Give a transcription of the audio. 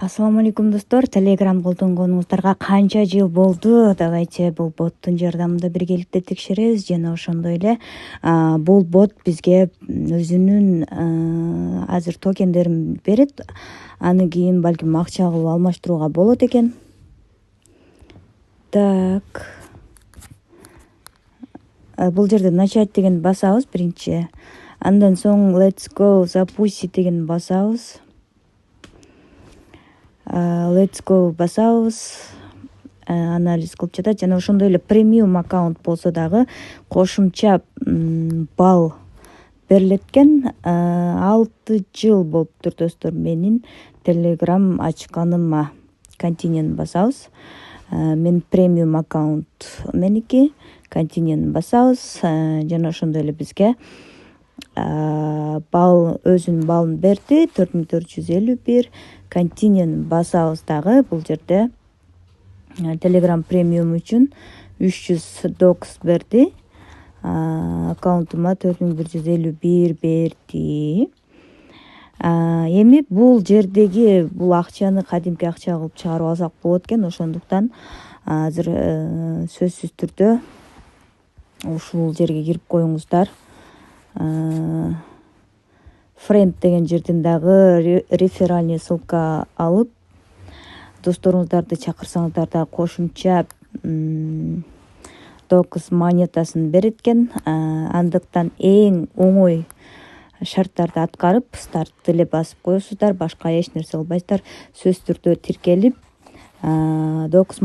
Ассаламу алейкум достор, Telegram колдонгонуңуздарга канча жыл болду? Давайте бул боттун жардамында биргеликте текшеребиз. Жана ошондой эле бул бот бизге өзүнүн азыр токендерин берет. Аны кийин балким акча кылып алмаштырууга болот экен. Так, бул жерде начать дегенди басабыз биринчи. Андан соң let's go запустить дегенди басабыз. Let's go басабыз. Анализ кылып жатат. Жана ошондой эле премиум аккаунт болсо дагы кошумча балл берилет экен. 6 жыл болуптур достор менин Telegram ачканыма. Continue басабыз. Мен премиум аккаунт меники. Continue басабыз. Жана ошондой эле бизге балл өзүнүн баллын берди. 4451. Continue басабыз дагы. Бул жерде Telegram премиум үчүн 300 докс берди. Аккаунтума 4151 берди. Эми бул жердеги бул акчаны кадимки акча кылып чыгарып алсак болот экен. Ошондуктан азыр сөзсүз түрдө ушул жерге кирип коюңуздар. Friend деген жерден дагы реферальный ссылка алып досторуңуздарды чакырсаңыздар да кошумча докс монетасын берет экен. Андыктан эң оңой шарттарды аткарып старт эле басып коесуздар, башка эч нерсе кылбайсыздар. Сөзсүз түрдө тиркелип докс